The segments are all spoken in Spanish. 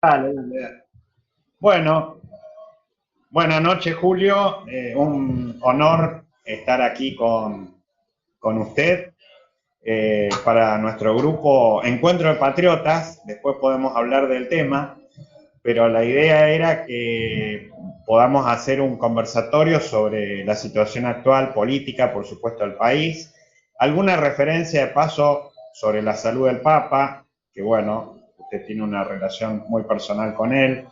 Dale, dale, dale. Bueno, buenas noches, Julio. Un honor estar aquí con usted para nuestro grupo Encuentro de Patriotas. Después podemos hablar del tema, pero la idea era que podamos hacer un conversatorio sobre la situación actual política, por supuesto, del país. Alguna referencia de paso sobre la salud del Papa, que bueno, usted tiene una relación muy personal con él.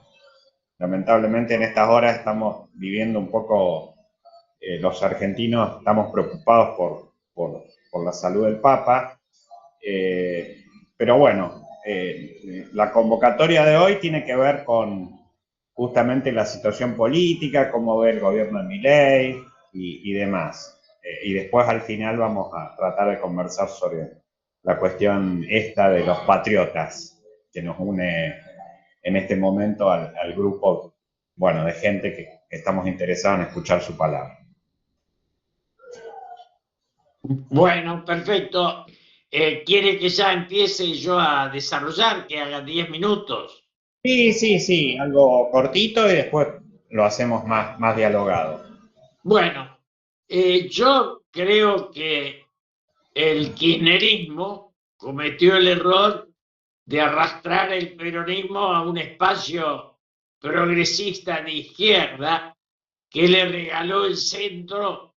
Lamentablemente en estas horas estamos viviendo un poco, los argentinos estamos preocupados por la salud del Papa, pero bueno, la convocatoria de hoy tiene que ver con justamente la situación política, cómo ve el gobierno de Milei y demás. Y después al final vamos a tratar de conversar sobre la cuestión esta de los patriotas que nos une en este momento al grupo, bueno, de gente que estamos interesados en escuchar su palabra. Bueno, perfecto. ¿Quiere que ya empiece yo a desarrollar, que haga 10 minutos? Sí, sí, sí, algo cortito y después lo hacemos más dialogado. Bueno, yo creo que el kirchnerismo cometió el error de arrastrar el peronismo a un espacio progresista de izquierda que le regaló el centro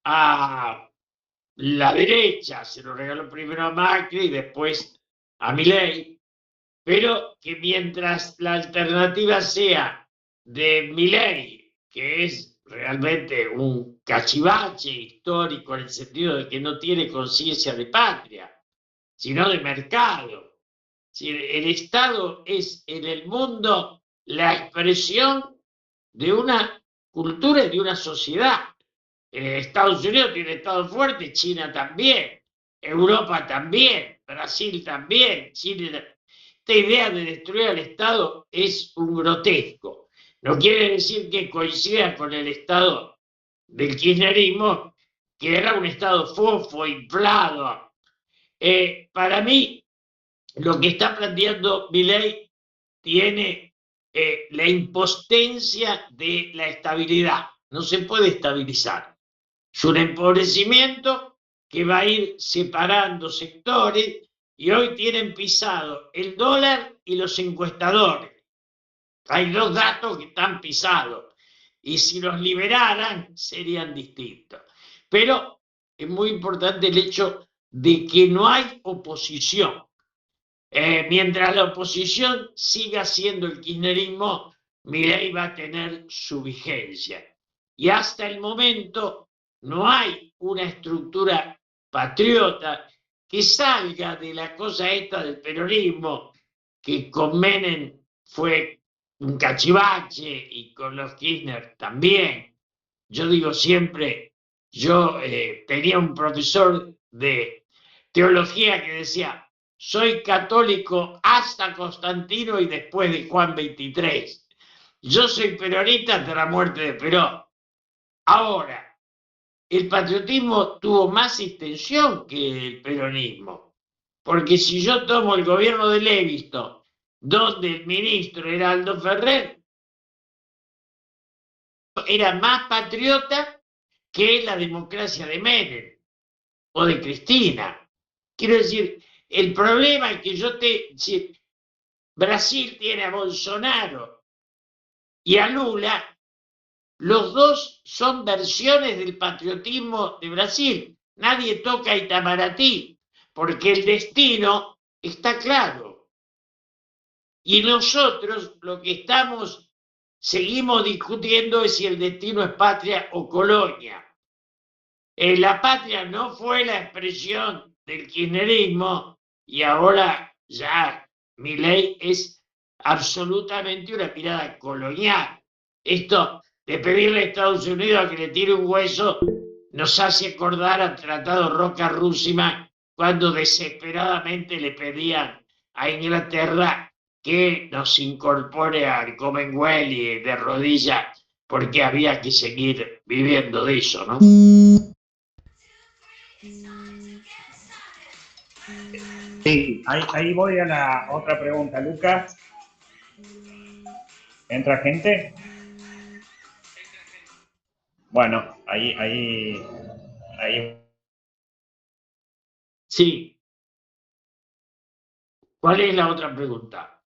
a la derecha, se lo regaló primero a Macri y después a Milei, pero que mientras la alternativa sea de Milei, que es realmente un cachivache histórico en el sentido de que no tiene conciencia de patria, sino de mercado. Si el Estado es en el mundo la expresión de una cultura y de una sociedad. Estados Unidos tiene Estado fuerte, China también, Europa también, Brasil también, Chile. Esta idea de destruir al Estado es un grotesco. No quiere decir que coincida con el Estado del kirchnerismo, que era un Estado fofo, inflado. Para mí, lo que está planteando Milei tiene la impotencia de la estabilidad. No se puede estabilizar. Es un empobrecimiento que va a ir separando sectores y hoy tienen pisado el dólar y los encuestadores. Hay dos datos que están pisados y si los liberaran serían distintos. Pero es muy importante el hecho de que no hay oposición. Mientras la oposición siga siendo el kirchnerismo, Milei va a tener su vigencia. Y hasta el momento no hay una estructura patriota que salga de la cosa esta del peronismo, que con Menem fue un cachivache y con los Kirchner también. Yo digo siempre, yo tenía un profesor de teología que decía, soy católico hasta Constantino y después de Juan XXIII. Yo soy peronista hasta la muerte de Perón. Ahora, el patriotismo tuvo más extensión que el peronismo, porque si yo tomo el gobierno de Levisto, donde el ministro era Aldo Ferrer, era más patriota que la democracia de Menem o de Cristina. Quiero decir, el problema es que si Brasil tiene a Bolsonaro y a Lula, los dos son versiones del patriotismo de Brasil. Nadie toca a Itamaraty, porque el destino está claro. Y nosotros lo que seguimos discutiendo es si el destino es patria o colonia. La patria no fue la expresión del kirchnerismo y ahora ya Milei es absolutamente una mirada colonial. Esto de pedirle a Estados Unidos a que le tire un hueso nos hace acordar al Tratado Roca-Rússima cuando desesperadamente le pedían a Inglaterra que nos incorpore al Commonwealth y de rodillas porque había que seguir viviendo de eso, ¿no? Sí, ahí voy a la otra pregunta, Lucas. ¿Entra gente? Bueno, ahí. Sí. ¿Cuál es la otra pregunta?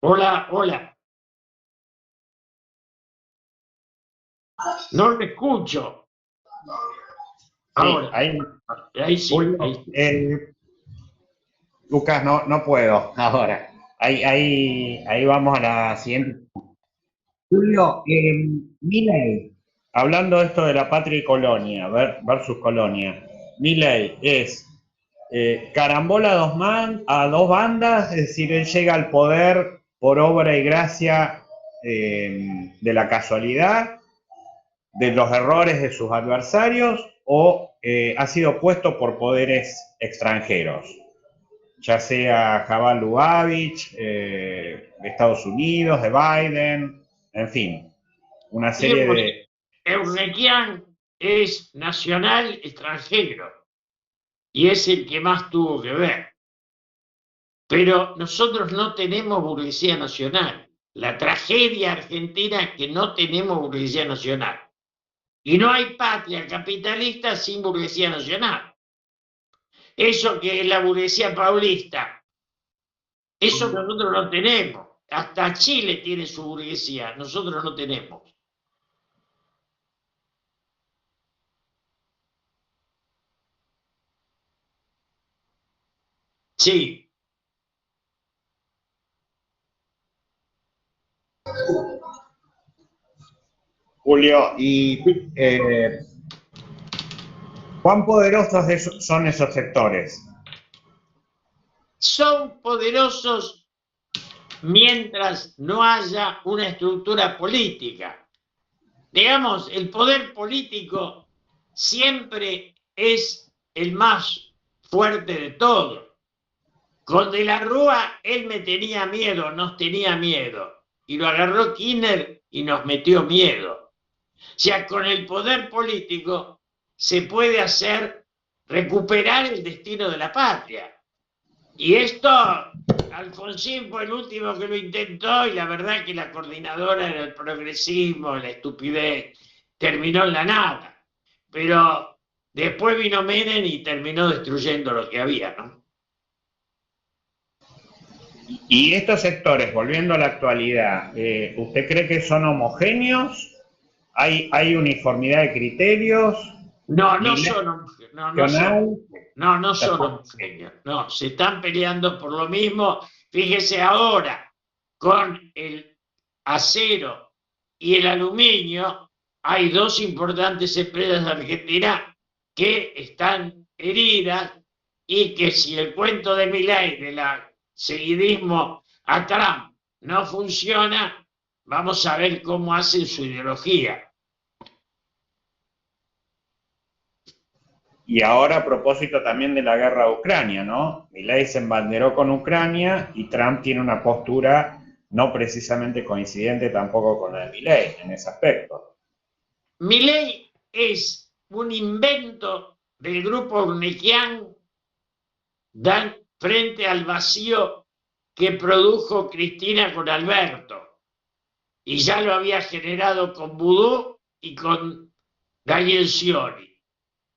Hola, hola. No te escucho. Sí, Ahora, ahí sí, ahí Julio, sí. Lucas, no puedo ahora. Ahí vamos a la siguiente. Julio, Milei, hablando de esto de la patria y colonia, versus colonia, Milei es carambola a dos bandas, es decir, él llega al poder por obra y gracia de la casualidad, de los errores de sus adversarios, o ha sido puesto por poderes extranjeros, ya sea Jabal Lubavitch, de Estados Unidos, de Biden, en fin, una serie de. Eurnequian es nacional extranjero y es el que más tuvo que ver. Pero nosotros no tenemos burguesía nacional. La tragedia argentina es que no tenemos burguesía nacional. Y no hay patria capitalista sin burguesía nacional. Eso que es la burguesía paulista, eso nosotros no tenemos. Hasta Chile tiene su burguesía, nosotros no tenemos. Sí, Julio, y ¿cuán poderosos son esos sectores? son poderosos mientras no haya una estructura política. Digamos, el poder político siempre es el más fuerte de todos. Con De la Rúa, él me tenía miedo, nos tenía miedo. Y lo agarró Kirchner y nos metió miedo. O sea, con el poder político se puede hacer recuperar el destino de la patria. Y esto, Alfonsín fue el último que lo intentó y la verdad que la coordinadora era el progresismo, la estupidez, terminó en la nada. Pero después vino Menem y terminó destruyendo lo que había, ¿no? Y estos sectores, volviendo a la actualidad, ¿usted cree que son homogéneos? ¿Hay uniformidad de criterios? No, no ¿Milei son, nacional? no son homogéneos, no, se están peleando por lo mismo. Fíjese ahora, con el acero y el aluminio, hay dos importantes empresas de Argentina que están heridas y que si el cuento de Milei, del seguidismo a Trump, no funciona, vamos a ver cómo hacen su ideología. Y ahora a propósito también de la guerra de Ucrania, ¿no? Milei se embanderó con Ucrania y Trump tiene una postura no precisamente coincidente tampoco con la de Milei en ese aspecto. Milei es un invento del grupo Urnequian frente al vacío que produjo Cristina con Alberto. Y ya lo había generado con Vudú y con Daniel Scioli.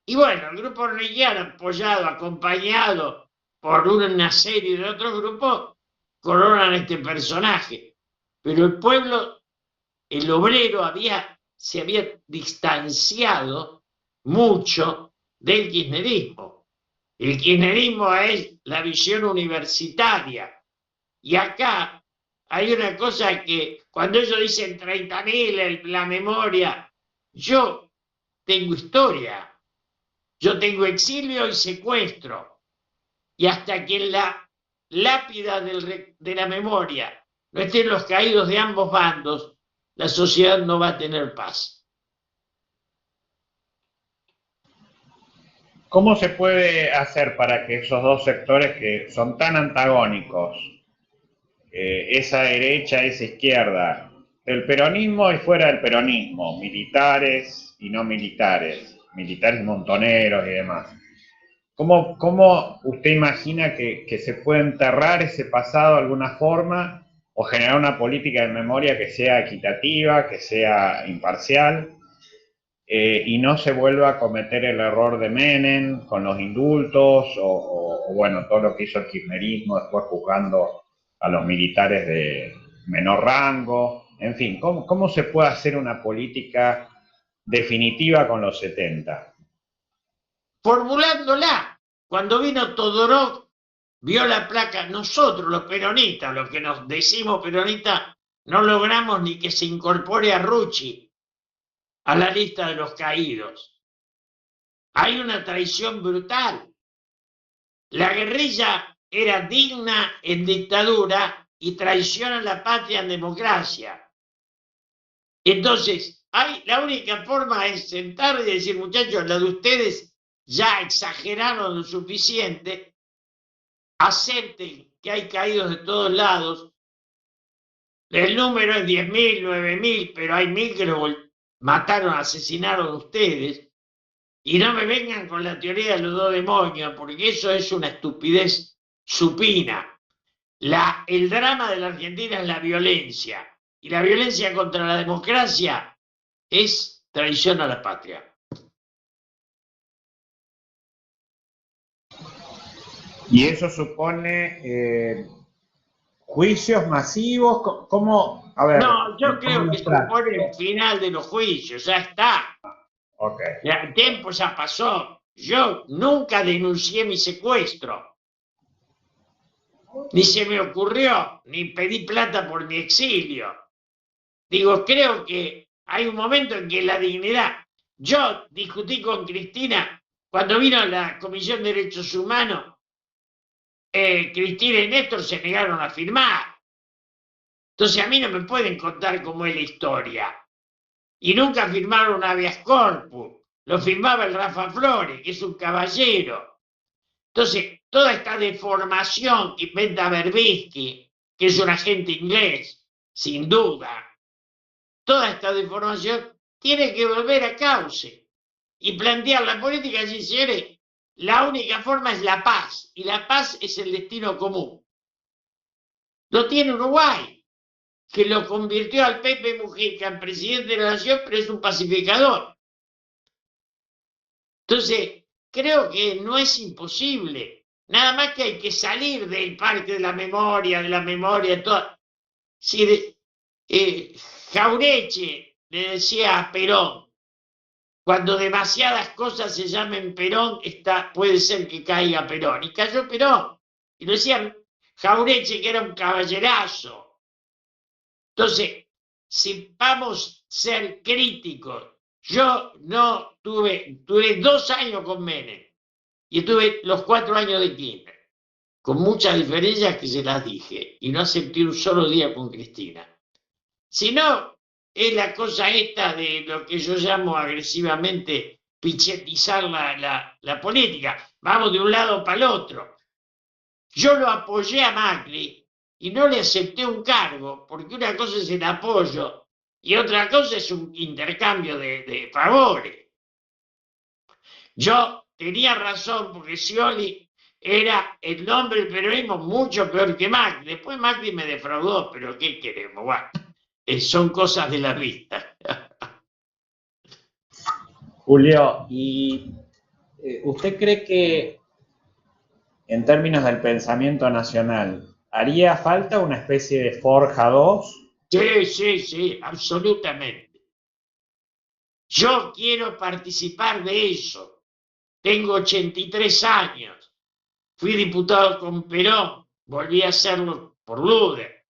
Y bueno, el grupo Urnequian, apoyado, acompañado por una serie de otros grupos, coronan este personaje. Pero el pueblo, el obrero, se había distanciado mucho del kirchnerismo. El kirchnerismo es la visión universitaria. Y acá hay una cosa que cuando ellos dicen 30.000, la memoria, yo tengo historia, yo tengo exilio y secuestro. Y hasta que en la lápida de la memoria no estén los caídos de ambos bandos, la sociedad no va a tener paz. ¿Cómo se puede hacer para que esos dos sectores que son tan antagónicos, esa derecha, esa izquierda, el peronismo y fuera del peronismo, militares y no militares, militares montoneros y demás, ¿Cómo usted imagina que se puede enterrar ese pasado de alguna forma o generar una política de memoria que sea equitativa, que sea imparcial y no se vuelva a cometer el error de Menem con los indultos o bueno, todo lo que hizo el kirchnerismo después juzgando a los militares de menor rango? En fin, ¿cómo se puede hacer una política definitiva con los 70? Formulándola. Cuando vino Todorov, vio la placa, nosotros los peronistas, los que nos decimos peronistas, no logramos ni que se incorpore a Rucci a la lista de los caídos. Hay una traición brutal. La guerrilla era digna en dictadura y traiciona a la patria en democracia. Entonces, la única forma es sentar y decir, muchachos, la de ustedes ya exageraron lo suficiente, acepten que hay caídos de todos lados, el número es 10.000, 9.000, pero hay 1.000 que lo mataron, asesinaron ustedes, y no me vengan con la teoría de los dos demonios, porque eso es una estupidez supina. El drama de la Argentina es la violencia, y la violencia contra la democracia es traición a la patria. Y eso supone juicios masivos. ¿Cómo? A ver, No, yo creo que supone el final de los juicios, ya está. ok. El tiempo ya pasó. Yo nunca denuncié mi secuestro, ni se me ocurrió, ni pedí plata por mi exilio. Digo, creo que hay un momento en que la dignidad. Yo discutí con Cristina cuando vino la Comisión de Derechos Humanos. Cristina y Néstor se negaron a firmar. Entonces a mí no me pueden contar cómo es la historia. Y nunca firmaron un habeas corpus. Lo firmaba el Rafa Flores, que es un caballero. Entonces, toda esta deformación que inventa Berbisky, que es un agente inglés, sin duda, toda esta deformación tiene que volver a cauce y plantear la política y decir, señores, la única forma es la paz, y la paz es el destino común. Lo tiene Uruguay, que lo convirtió al Pepe Mujica en presidente de la nación, pero es un pacificador. Entonces, creo que no es imposible. Nada más que hay que salir del parque de la memoria, todo. Si, Jaureche le decía a Perón, cuando demasiadas cosas se llamen Perón, puede ser que caiga Perón. Y cayó Perón. Y lo decían Jaureche, que era un caballerazo. Entonces, si vamos a ser críticos, yo no tuve 2 años con Menem y tuve los 4 años de Kirchner, con muchas diferencias que se las dije, y no acepté un solo día con Cristina. Si no, es la cosa esta de lo que yo llamo agresivamente pichetizar la política. Vamos de un lado para el otro. Yo lo apoyé a Macri y no le acepté un cargo, porque una cosa es el apoyo y otra cosa es un intercambio de favores. Yo tenía razón porque Scioli era el nombre del peronismo mucho peor que Macri. Después Macri me defraudó, pero ¿qué queremos? Bueno, son cosas de la vida. Julio, ¿y usted cree que en términos del pensamiento nacional haría falta una especie de Forja 2? Sí, absolutamente. Yo quiero participar de eso. Tengo 83 años. Fui diputado con Perón, volví a hacerlo por Luder.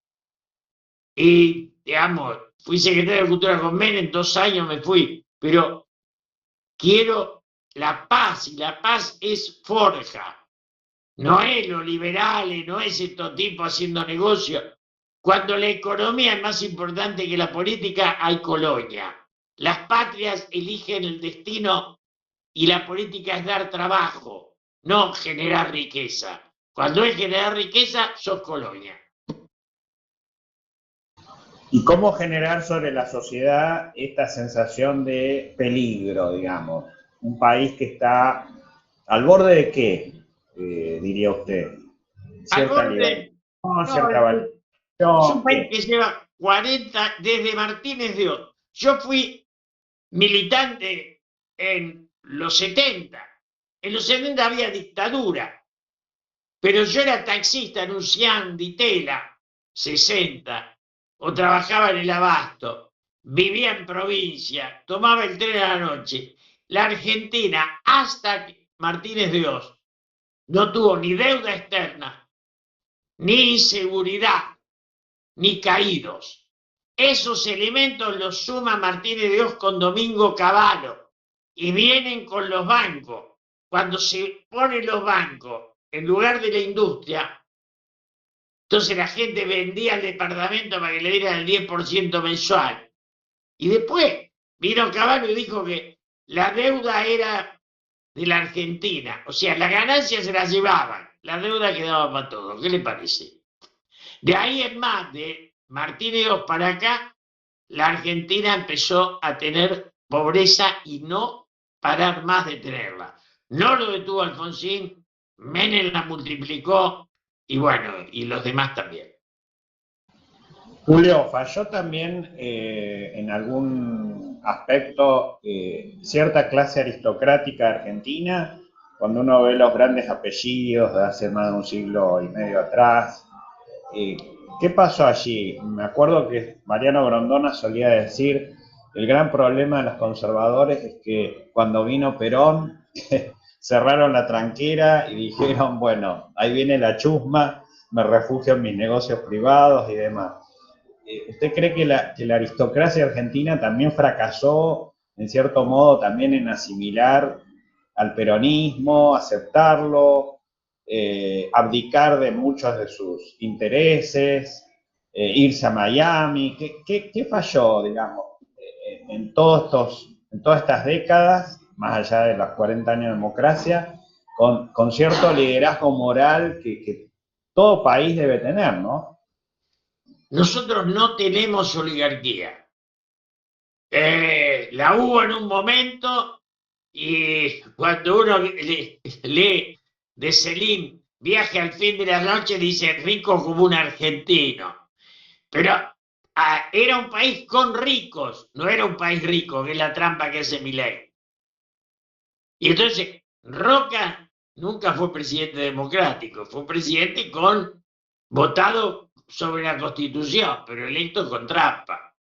Y, digamos, fui secretario de Cultura con Menem, 2 años me fui. Pero quiero la paz, y la paz es forja. No es los liberales, no es estos tipos haciendo negocio. Cuando la economía es más importante que la política, hay colonia. Las patrias eligen el destino y la política es dar trabajo, no generar riqueza. Cuando es generar riqueza, sos colonia. ¿Y cómo generar sobre la sociedad esta sensación de peligro, digamos? Un país que está ¿Al borde de qué, diría usted? Al ¿Cierta libertad? borde, no, ¿Cierta es un valorización? país ¿Qué? que lleva 40, desde Martínez de Oz. Yo fui militante en los 70. En los 70 había dictadura, pero yo era taxista en un Cian di Tela, 60, o trabajaba en el Abasto, vivía en provincia, tomaba el tren a la noche. La Argentina, hasta Martínez de Oz, no tuvo ni deuda externa, ni inseguridad, ni caídos. Esos elementos los suma Martínez de Oz con Domingo Cavallo y vienen con los bancos. Cuando se ponen los bancos en lugar de la industria, entonces la gente vendía el departamento para que le dieran el 10% mensual. Y después vino Cavallo y dijo que la deuda era de la Argentina. O sea, las ganancias se las llevaban, la deuda quedaba para todos. ¿Qué le parece? De ahí en más, de Martínez para acá, la Argentina empezó a tener pobreza y no parar más de tenerla. No lo detuvo Alfonsín, Menem la multiplicó y bueno, y los demás también. Julio, ¿falló también en algún aspecto cierta clase aristocrática argentina? Cuando uno ve los grandes apellidos de hace más de un siglo y medio atrás, eh, ¿qué pasó allí? Me acuerdo que Mariano Grondona solía decir, el gran problema de los conservadores es que cuando vino Perón, cerraron la tranquera y dijeron, bueno, ahí viene la chusma, me refugio en mis negocios privados y demás. ¿Usted cree que la aristocracia argentina también fracasó, en cierto modo, también en asimilar al peronismo, aceptarlo, abdicar de muchos de sus intereses, irse a Miami? ¿Qué falló, digamos, en todas estas décadas, más allá de los 40 años de democracia, con cierto liderazgo moral que todo país debe tener, ¿no? Nosotros no tenemos oligarquía. La hubo en un momento y cuando uno lee de Selim Viaje al fin de la noche, dice rico como un argentino. Pero era un país con ricos, no era un país rico, que es la trampa que hace Milei. Y entonces, Roca nunca fue presidente democrático, fue presidente votado sobre la Constitución, pero electo con trampa.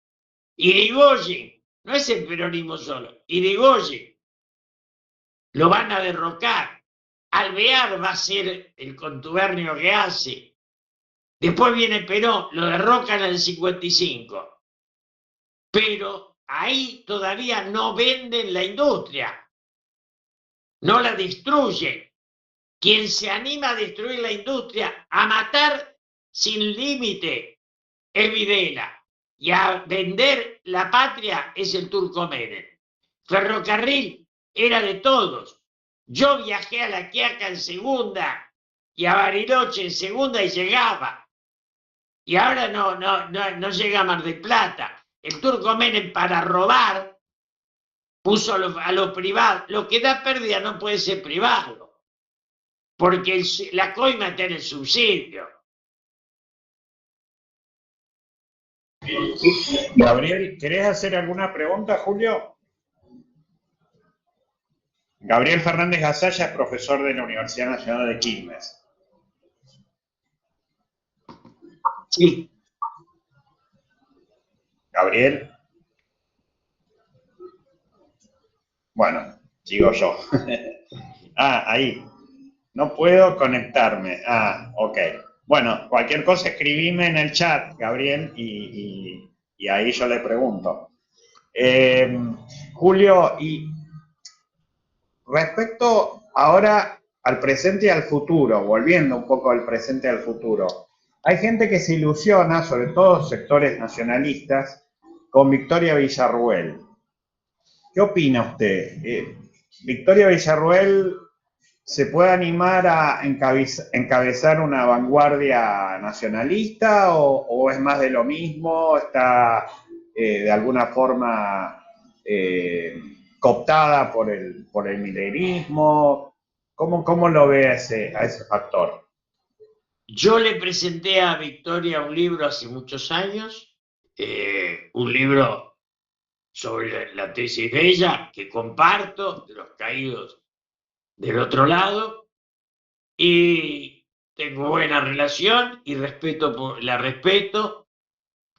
Irigoyen, no es el peronismo solo, Irigoyen, lo van a derrocar. Alvear va a ser el contubernio que hace. Después viene Perón, lo derrocan en el 55. Pero ahí todavía no venden la industria, no la destruyen. Quien se anima a destruir la industria, a matar sin límite, es Videla. Y a vender la patria es el Turco Menem. Ferrocarril era de todos. Yo viajé a La Quiaca en segunda y a Bariloche en segunda y llegaba. Y ahora no llega a Mar del Plata. El Turco Menem para robar puso a lo privado. Lo que da pérdida no puede ser privado, porque la coima está en el subsidio. Gabriel, ¿querés hacer alguna pregunta, Julio? Gabriel Fernández Gasalla es profesor de la Universidad Nacional de Quilmes. Sí. Gabriel. Bueno, sigo yo. Ahí. No puedo conectarme. Ok. Bueno, cualquier cosa escribime en el chat, Gabriel, y ahí yo le pregunto. Julio, y respecto ahora al presente y al futuro, volviendo un poco al presente y al futuro, hay gente que se ilusiona, sobre todo sectores nacionalistas, con Victoria Villarruel. ¿Qué opina usted? ¿Victoria Villarruel se puede animar a encabezar una vanguardia nacionalista o es más de lo mismo? ¿Está de alguna forma cooptada por el milerismo? ¿Cómo lo ve a ese factor? Yo le presenté a Victoria un libro hace muchos años, un libro sobre la tesis de ella, que comparto, de los caídos del otro lado, y tengo buena relación y la respeto.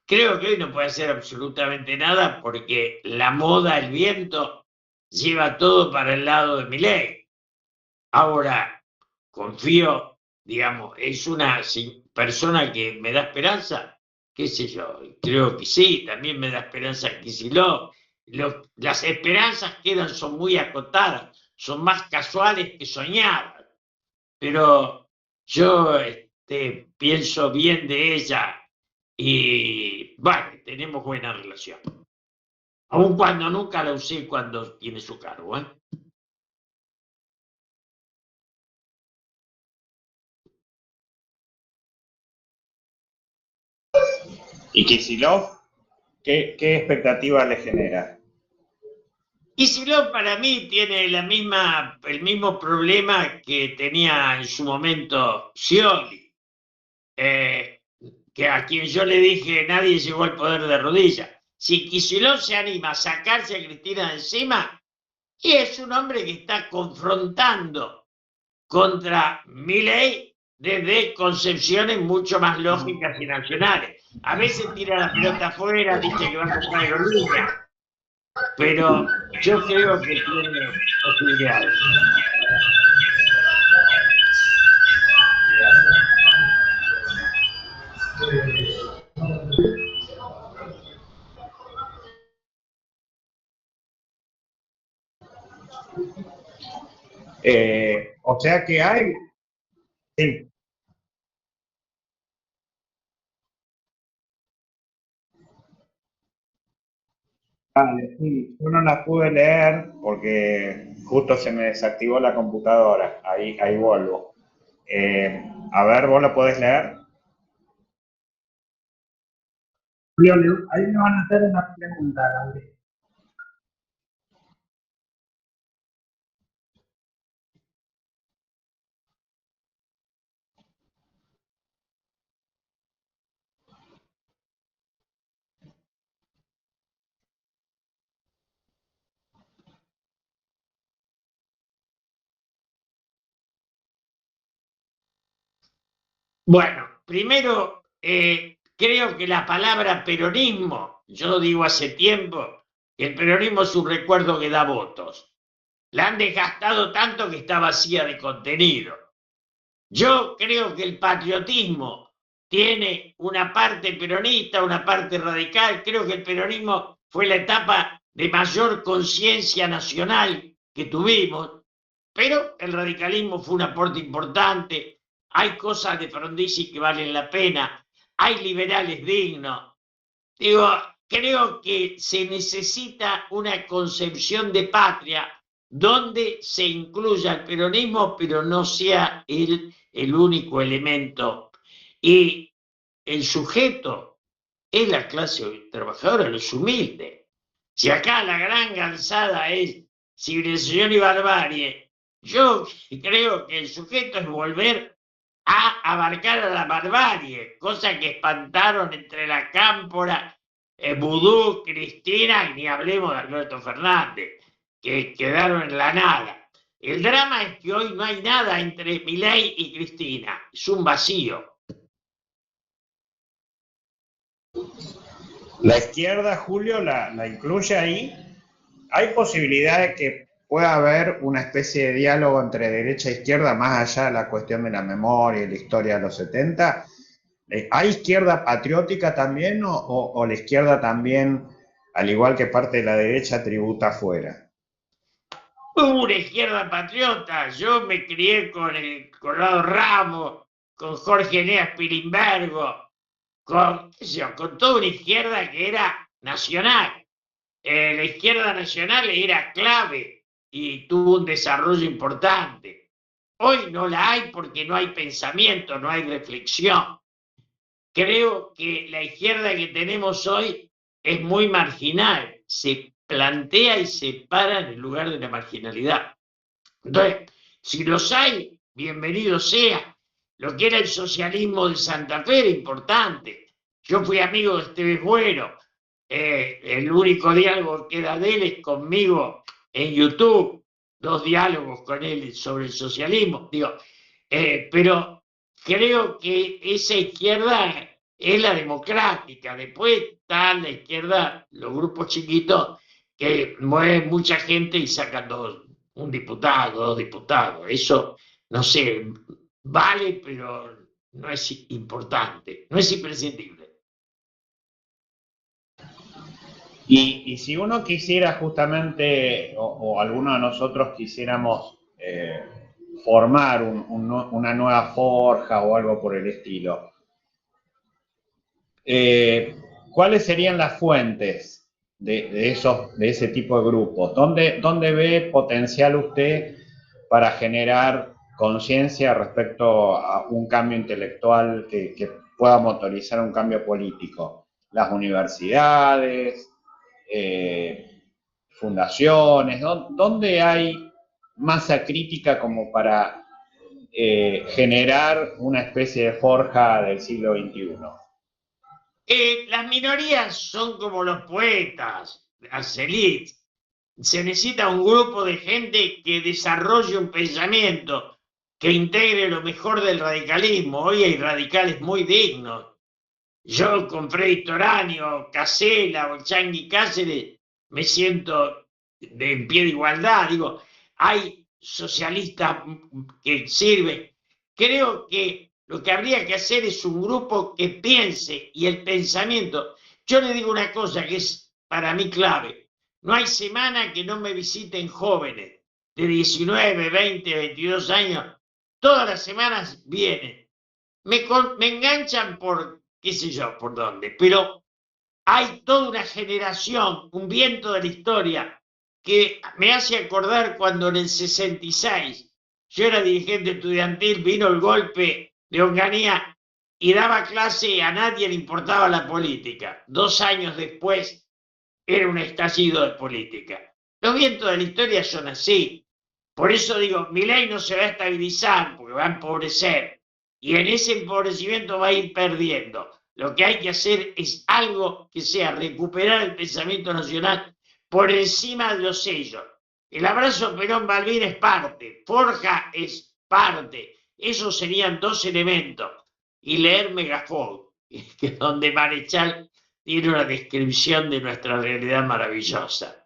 Creo que hoy no puede hacer absolutamente nada porque la moda, el viento, lleva todo para el lado de Milei. Ahora, confío, digamos, es una persona que me da esperanza, qué sé yo, creo que sí, también me da esperanza Kicillof. Las esperanzas son muy acotadas, son más casuales que soñadas, pero yo pienso bien de ella y, bueno, tenemos buena relación, aun cuando nunca la usé cuando tiene su cargo, ¿eh? ¿Y Kicillof, qué expectativa le genera? Kicillof para mí tiene el mismo problema que tenía en su momento Scioli, que a quien yo le dije nadie llegó al poder de rodillas. Si Kicillof se anima a sacarse a Cristina de encima, y es un hombre que está confrontando contra Milei desde concepciones mucho más lógicas y nacionales. A veces tira la pelota afuera, dice que va a comprar aerolínea, pero yo creo que tiene posibilidades. O sea que hay, sí, vale, sí, yo no la pude leer porque justo se me desactivó la computadora, ahí vuelvo. A ver, ¿vos la podés leer? Julio, ahí me van a hacer una pregunta, Gabriel. Bueno, primero, creo que la palabra peronismo, yo digo hace tiempo que el peronismo es un recuerdo que da votos. La han desgastado tanto que está vacía de contenido. Yo creo que el patriotismo tiene una parte peronista, una parte radical. Creo que el peronismo fue la etapa de mayor conciencia nacional que tuvimos, pero el radicalismo fue un aporte importante. Hay cosas de Frondizi que valen la pena, hay liberales dignos. Digo, creo que se necesita una concepción de patria donde se incluya el peronismo, pero no sea el único elemento. Y el sujeto es la clase trabajadora, los humildes. Si acá la gran gansada es civilización y barbarie, yo creo que el sujeto es volver a abarcar a la barbarie, cosa que espantaron entre la cámpora, Vudú, Cristina, y ni hablemos de Alberto Fernández, que quedaron en la nada. El drama es que hoy no hay nada entre Milei y Cristina, es un vacío. La izquierda, Julio, la incluye ahí. ¿Hay posibilidad de que pueda haber una especie de diálogo entre derecha e izquierda más allá de la cuestión de la memoria y la historia de los 70? ¿Hay izquierda patriótica también o la izquierda también, al igual que parte de la derecha, tributa afuera? Una izquierda patriota, yo me crié con el Corrado Ramos, con Jorge Eneas Pilimbergo, con toda una izquierda que era nacional. La izquierda nacional era clave y tuvo un desarrollo importante. Hoy no la hay porque no hay pensamiento, no hay reflexión. Creo que la izquierda que tenemos hoy es muy marginal, se plantea y se para en el lugar de la marginalidad. Entonces, Si los hay, bienvenido sea. Lo que era el socialismo de Santa Fe era importante. Yo fui amigo de Esteves Bueno. El único diálogo que queda de él es conmigo en YouTube. 2 diálogos con él sobre el socialismo. Digo, pero creo que esa izquierda es la democrática. Después está la izquierda, los grupos chiquitos que mueven mucha gente y sacan un diputado, 2 diputados. Eso, no sé, vale, pero no es importante, no es imprescindible. Y si uno quisiera justamente, o alguno de nosotros quisiéramos formar una nueva forja o algo por el estilo, ¿cuáles serían las fuentes de ese tipo de grupos? ¿Dónde ve potencial usted para generar conciencia respecto a un cambio intelectual que pueda motorizar un cambio político? ¿Las universidades? Fundaciones? ¿Dónde hay masa crítica como para generar una especie de forja del siglo XXI? Las minorías son como los poetas, las élites. Se necesita un grupo de gente que desarrolle un pensamiento que integre lo mejor del radicalismo. Hoy hay radicales muy dignos. Yo con Freddy Toranio, Casella o el Changi Cáceres me siento en pie de igualdad. Digo, hay socialistas que sirven. Creo que lo que habría que hacer es un grupo que piense, y el pensamiento. Yo le digo una cosa que es para mí clave. No hay semana que no me visiten jóvenes de 19, 20, 22 años. Todas las semanas vienen. Me enganchan por qué sé yo por dónde, pero hay toda una generación, un viento de la historia, que me hace acordar cuando en el 66 yo era dirigente estudiantil, vino el golpe de Onganía y daba clase y a nadie le importaba la política. 2 años después era un estallido de política. Los vientos de la historia son así. Por eso digo, Milei no se va a estabilizar porque va a empobrecer y en ese empobrecimiento va a ir perdiendo. Lo que hay que hacer es algo que sea recuperar el pensamiento nacional por encima de los sellos. El abrazo Perón-Balbín es parte, Forja es parte. Esos serían 2 elementos. Y leer Megafon, que es donde Marechal tiene una descripción de nuestra realidad maravillosa.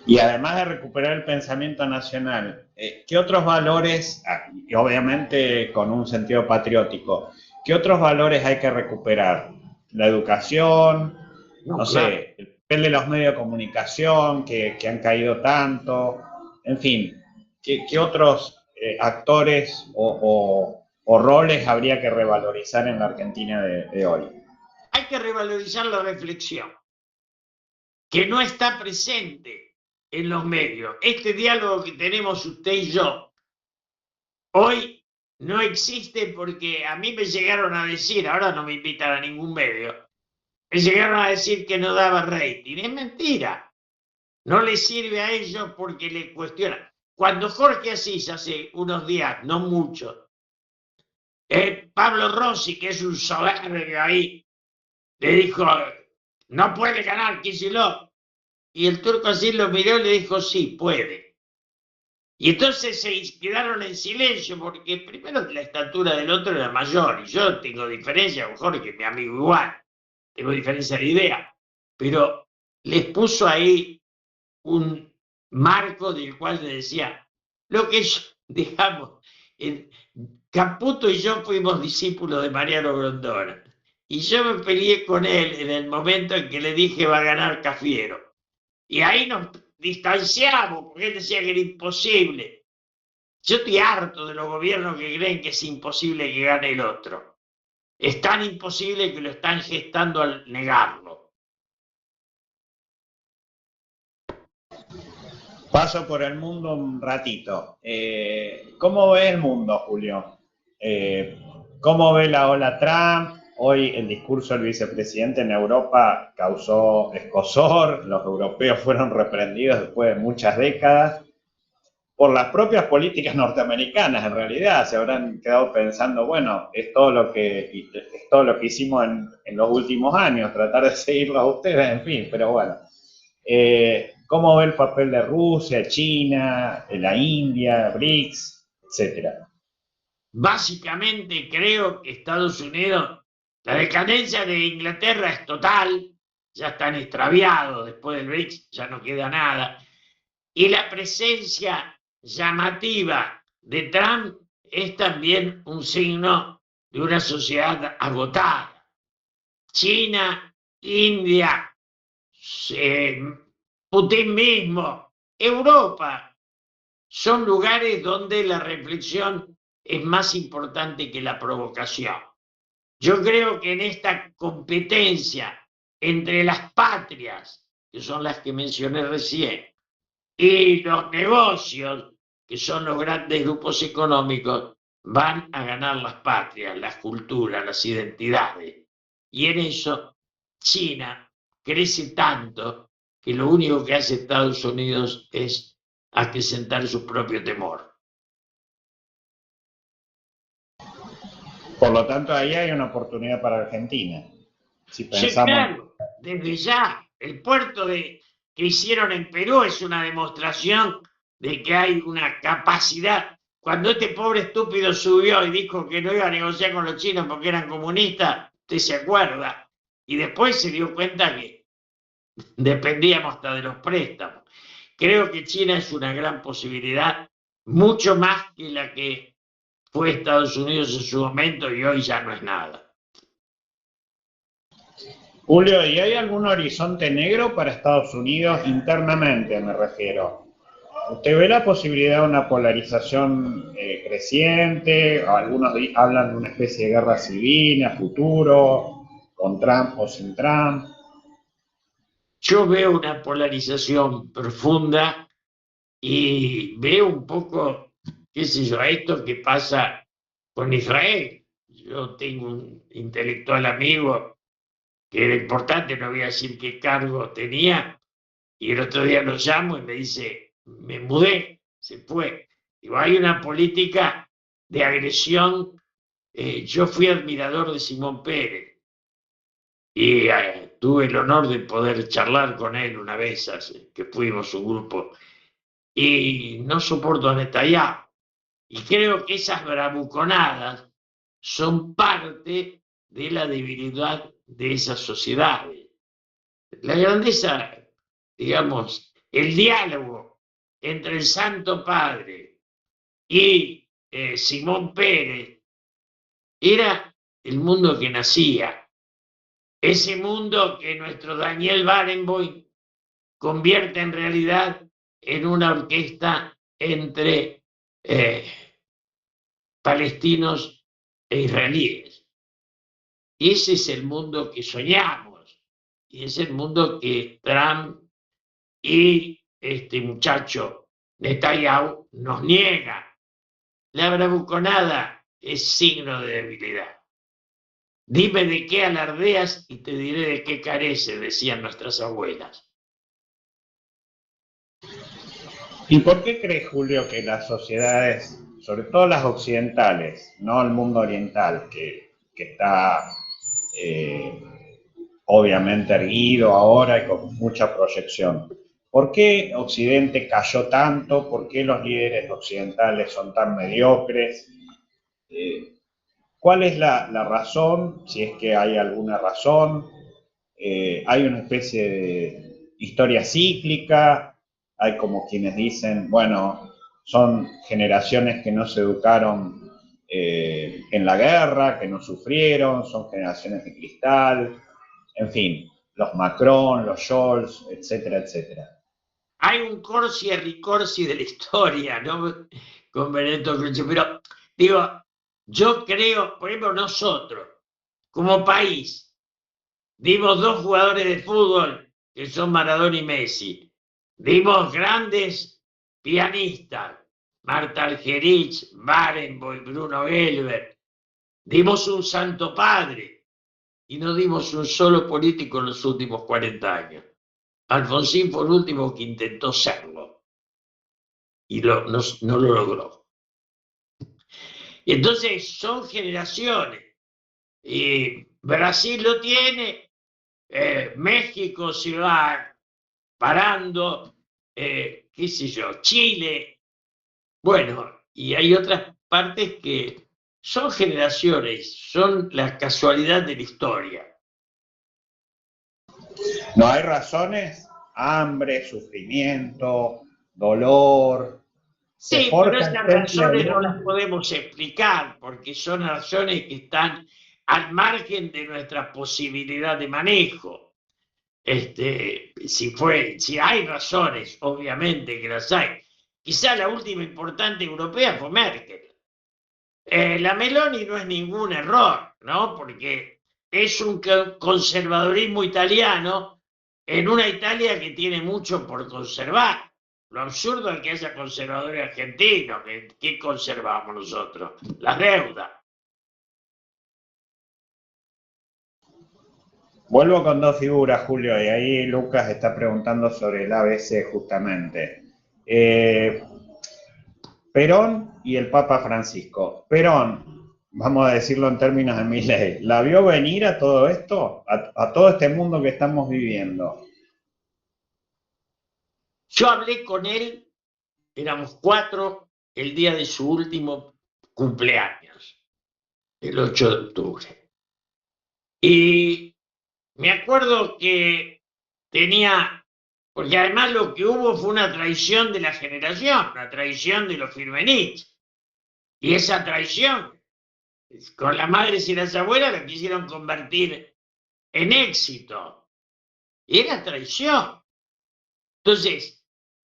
Y además de recuperar el pensamiento nacional, ¿qué otros valores, y obviamente con un sentido patriótico, qué otros valores hay que recuperar? La educación, no sé, el papel de los medios de comunicación que han caído tanto, en fin, ¿qué otros actores o roles habría que revalorizar en la Argentina de hoy? Hay que revalorizar la reflexión, que no está presente en los medios. Este diálogo que tenemos usted y yo hoy no existe porque a mí me llegaron a decir, ahora no me invitan a ningún medio, me llegaron a decir que no daba rating. Es mentira. No le sirve a ellos porque le cuestionan. Cuando Jorge Asís hace unos días, no mucho, Pablo Rossi, que es un soberbio ahí, le dijo, no puede ganar Kicillof. Y el turco así lo miró y le dijo, sí, puede. Y entonces se quedaron en silencio porque primero la estatura del otro era mayor y yo tengo diferencia con Jorge, mi amigo igual, tengo diferencia de idea, pero les puso ahí un marco del cual le decía, lo que yo, digamos, Caputo y yo fuimos discípulos de Mariano Grondona y yo me peleé con él en el momento en que le dije va a ganar Cafiero. Y ahí nos distanciamos, porque él decía que era imposible. Yo estoy harto de los gobiernos que creen que es imposible que gane el otro. Es tan imposible que lo están gestando al negarlo. Paso por el mundo un ratito. ¿Cómo ve el mundo, Julio? ¿Cómo ve la ola Trump? Hoy el discurso del vicepresidente en Europa causó escozor, los europeos fueron reprendidos después de muchas décadas. por las propias políticas norteamericanas, en realidad, se habrán quedado pensando, bueno, es todo lo que hicimos en los últimos años, tratar de seguirlos a ustedes, en fin, pero bueno. ¿Cómo ve el papel de Rusia, China, la India, BRICS, etcétera? Básicamente creo que Estados Unidos, la decadencia de Inglaterra es total, ya están extraviados después del BRICS, ya no queda nada. Y la presencia llamativa de Trump es también un signo de una sociedad agotada. China, India, Putin mismo, Europa, son lugares donde la reflexión es más importante que la provocación. Yo creo que en esta competencia entre las patrias, que son las que mencioné recién, y los negocios, que son los grandes grupos económicos, van a ganar las patrias, las culturas, las identidades. Y en eso China crece tanto que lo único que hace Estados Unidos es acrecentar su propio temor. Por lo tanto, ahí hay una oportunidad para Argentina. Si Sí, pensamos... claro, desde ya, el puerto que hicieron en Perú es una demostración de que hay una capacidad. Cuando este pobre estúpido subió y dijo que no iba a negociar con los chinos porque eran comunistas, usted se acuerda, y después se dio cuenta que dependíamos hasta de los préstamos. Creo que China es una gran posibilidad, mucho más que la que fue Estados Unidos en su momento y hoy ya no es nada. Julio, ¿y hay algún horizonte negro para Estados Unidos internamente, me refiero? ¿Usted ve la posibilidad de una polarización creciente? Algunos hablan de una especie de guerra civil a futuro, con Trump o sin Trump. Yo veo una polarización profunda y veo un poco, qué sé yo, esto que pasa con Israel. Yo tengo un intelectual amigo que era importante, no voy a decir qué cargo tenía, y el otro día lo llamo y me dice, me mudé, se fue. Digo, hay una política de agresión. Yo fui admirador de Simón Pérez y tuve el honor de poder charlar con él una vez, que fuimos un grupo, y no soporto a Netanyahu. Y creo que esas bravuconadas son parte de la debilidad de esas sociedades. La grandeza, digamos, el diálogo entre el Santo Padre y Simón Pérez era el mundo que nacía, ese mundo que nuestro Daniel Barenboim convierte en realidad en una orquesta entre palestinos e israelíes. Y ese es el mundo que soñamos, y es el mundo que Trump y este muchacho Netanyahu nos niega. La bravuconada es signo de debilidad. Dime de qué alardeas y te diré de qué carece, decían nuestras abuelas. ¿Y por qué cree, Julio, que las sociedades, sobre todo las occidentales, no el mundo oriental, que está eh, obviamente erguido ahora y con mucha proyección, ¿por qué Occidente cayó tanto? ¿Por qué los líderes occidentales son tan mediocres? Eh, ¿Cuál es la razón? Si es que hay alguna razón. Hay una especie de historia cíclica, hay como quienes dicen, bueno, son generaciones que no se educaron en la guerra, que no sufrieron, son generaciones de cristal, en fin, los Macron, los Scholz, etcétera, etcétera. Hay un corsi e ricorsi de la historia, ¿no? Con Benedetto Croce, pero digo, yo creo, por ejemplo, nosotros, como país, dimos dos jugadores de fútbol que son Maradona y Messi. Dimos grandes pianistas, Marta Argerich, Barenboim, Bruno Gelber. Dimos un santo padre y no dimos un solo político en los últimos 40 años. Alfonsín fue el último que intentó serlo. y no lo logró. Y entonces son generaciones. Y Brasil lo tiene, México se va parando, qué sé yo, Chile. Bueno, y hay otras partes que son generaciones, son la casualidad de la historia. No hay razones, hambre, sufrimiento, dolor. Se Sí, pero forja esas el temple razones del no las hombre. podemos explicar porque son razones que están al margen de nuestra posibilidad de manejo. Si hay razones, obviamente que las hay. Quizá la última importante europea fue Merkel. La Meloni no es ningún error, ¿no? Porque es un conservadurismo italiano en una Italia que tiene mucho por conservar. Lo absurdo es que haya conservadores argentinos. ¿Qué conservamos nosotros? Las deudas. Vuelvo con dos figuras, Julio, y ahí Lucas está preguntando sobre el ABC justamente. Perón y el Papa Francisco. Perón, vamos a decirlo en términos de Milei, ¿la vio venir a todo esto? A todo este mundo que estamos viviendo. Yo hablé con él, éramos 4 el día de su último cumpleaños, el 8 de octubre. Y me acuerdo que tenía, porque además lo que hubo fue una traición de la generación, una traición de los Firmenich. Y esa traición, con las madres y las abuelas, la quisieron convertir en éxito. Y era traición. Entonces,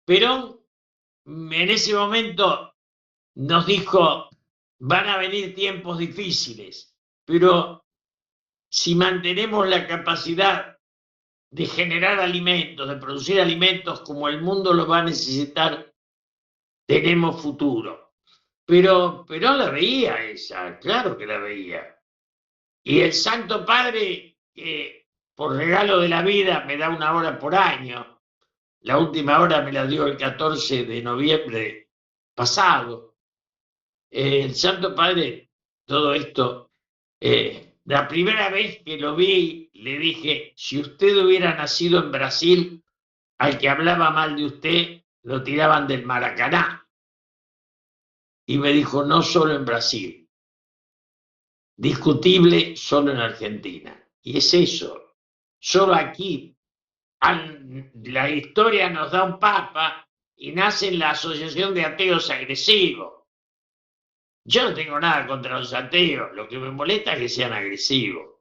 Perón en ese momento nos dijo, van a venir tiempos difíciles, pero si mantenemos la capacidad de generar alimentos, de producir alimentos como el mundo los va a necesitar, tenemos futuro. Pero la veía esa, claro que la veía. Y el Santo Padre, que por regalo de la vida me da 1 hora por año, la última hora me la dio el 14 de noviembre pasado. El Santo Padre, todo esto, la primera vez que lo vi, le dije, si usted hubiera nacido en Brasil, al que hablaba mal de usted, lo tiraban del Maracaná. Y me dijo, no solo en Brasil, discutible solo en Argentina. Y es eso, solo aquí la historia nos da un papa y nace la Asociación de Ateos Agresivos. Yo no tengo nada contra los ateos, lo que me molesta es que sean agresivos.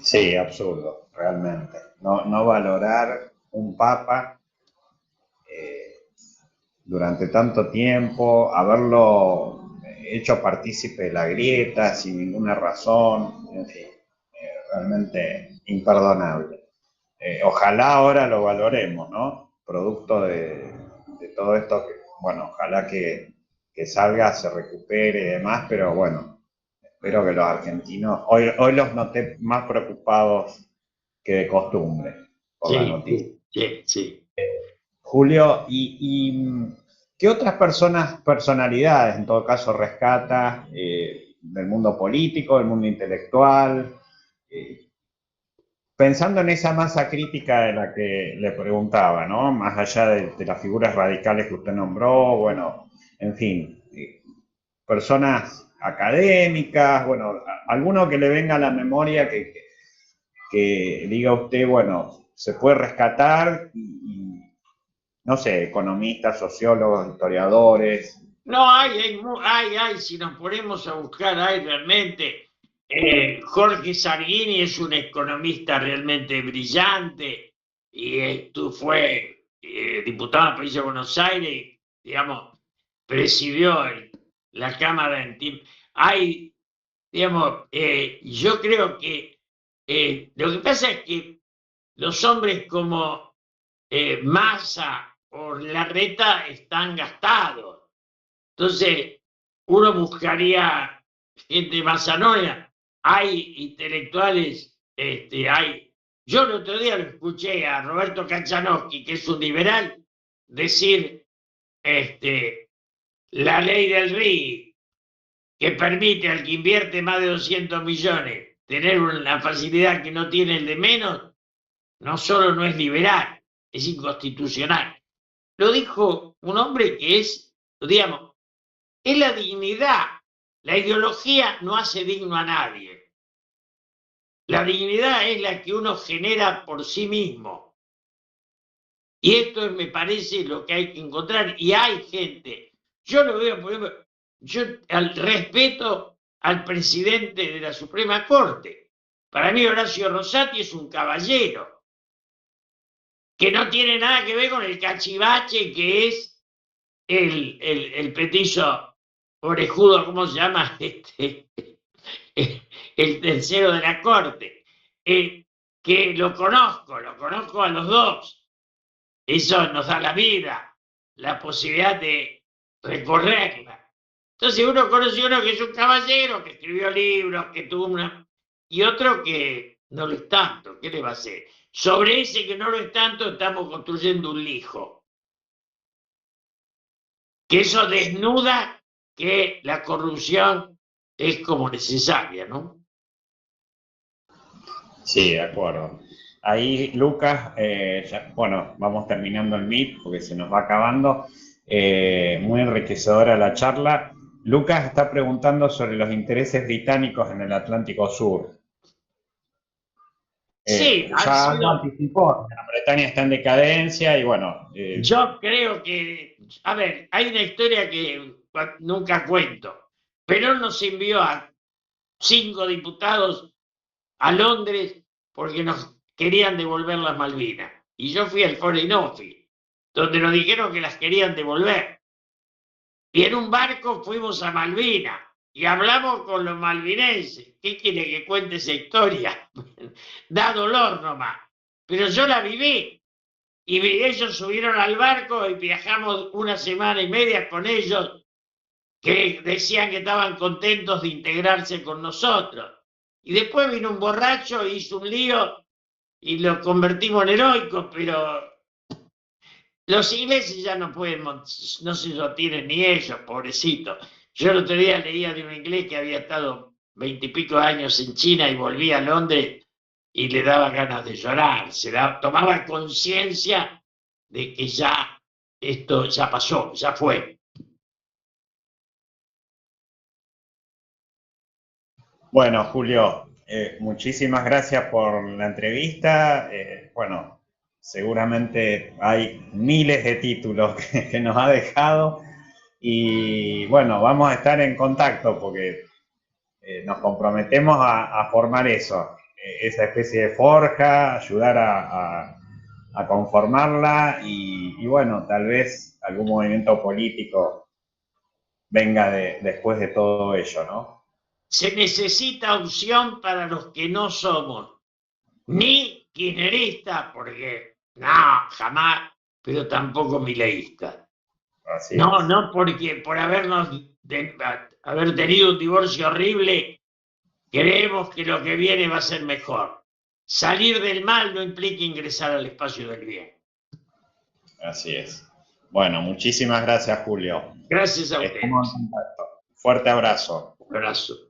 Sí, absurdo, realmente. No valorar un papa durante tanto tiempo, haberlo hecho partícipe de la grieta sin ninguna razón, en fin, realmente imperdonable. Ojalá ahora lo valoremos, ¿no? Producto de todo esto, que, bueno, ojalá que salga, se recupere y demás, pero bueno, espero que los argentinos, hoy los noté más preocupados que de costumbre por la Sí, noticia. sí, sí. Julio, ¿qué otras personalidades, en todo caso, rescata del mundo político, del mundo intelectual? Pensando en esa masa crítica de la que le preguntaba, ¿no? Más allá de las figuras radicales que usted nombró, bueno, en fin, personas académicas, bueno, alguno que le venga a la memoria que diga usted, bueno, se puede rescatar y no sé, economistas, sociólogos, historiadores. No, si nos ponemos a buscar, hay realmente. Jorge Sargini es un economista realmente brillante y fue diputado de la provincia de Buenos Aires, digamos, presidió la Cámara en tiempo. Hay, digamos, yo creo que lo que pasa es que los hombres como Massa o Larreta están gastados. Entonces, uno buscaría gente más anónima. Hay intelectuales, hay. Yo el otro día lo escuché a Roberto Kaczanowski, que es un liberal, decir la ley del RI, que permite al que invierte más de 200 millones tener una facilidad que no tiene el de menos, no solo no es liberal, es inconstitucional. Lo dijo un hombre que es, digamos, es la dignidad. La ideología no hace digno a nadie. La dignidad es la que uno genera por sí mismo. Y esto me parece lo que hay que encontrar. Y hay gente, yo lo veo, por ejemplo, yo respeto al presidente de la Suprema Corte. Para mí Horacio Rosati es un caballero, que no tiene nada que ver con el cachivache que es el petizo orejudo, ¿cómo se llama? El tercero de la Corte. Que lo conozco a los dos. Eso nos da la vida, la posibilidad de recorrerla. Entonces uno conoce uno que es un caballero, que escribió libros, que tuvo una... y otro que no lo es tanto. ¿Qué le va a hacer? Sobre ese que no lo es tanto estamos construyendo un lijo. Que eso desnuda que la corrupción es como necesaria, ¿no? Sí, de acuerdo. Ahí, Lucas, bueno, vamos terminando el Meet porque se nos va acabando. Muy enriquecedora la charla. Lucas está preguntando sobre los intereses británicos en el Atlántico Sur. Sí, Ya lo anticipó. Gran Bretaña está en decadencia y bueno. Yo creo que, a ver, hay una historia que nunca cuento. Perón nos envió a 5 diputados a Londres porque nos querían devolver las Malvinas. Y yo fui al Foreign Office, donde nos dijeron que las querían devolver. Y en un barco fuimos a Malvinas y hablamos con los malvinenses. ¿Qué quiere que cuente esa historia? Da dolor nomás. Pero yo la viví. Y ellos subieron al barco y viajamos 1 semana y media con ellos, que decían que estaban contentos de integrarse con nosotros. Y después vino un borracho, hizo un lío y lo convertimos en heroicos, pero los ingleses ya no pueden, no se sostienen ni ellos, pobrecitos. Yo el otro día leía de un inglés que había estado 20 y pico años en China y volvía a Londres y le daba ganas de llorar, tomaba conciencia de que ya esto ya pasó, ya fue. Bueno, Julio, muchísimas gracias por la entrevista. Bueno, seguramente hay miles de títulos que nos ha dejado y bueno, vamos a estar en contacto porque nos comprometemos a formar eso, esa especie de forja, ayudar a conformarla y bueno, tal vez algún movimiento político venga después de todo ello, ¿no? Se necesita opción para los que no somos ni kirchneristas, porque no, jamás, pero tampoco mileístas. Así No, es. no porque por haber tenido un divorcio horrible, creemos que lo que viene va a ser mejor. Salir del mal no implica ingresar al espacio del bien. Así es. Bueno, muchísimas gracias, Julio. Gracias a ustedes. Estamos en contacto. Fuerte abrazo. Un abrazo.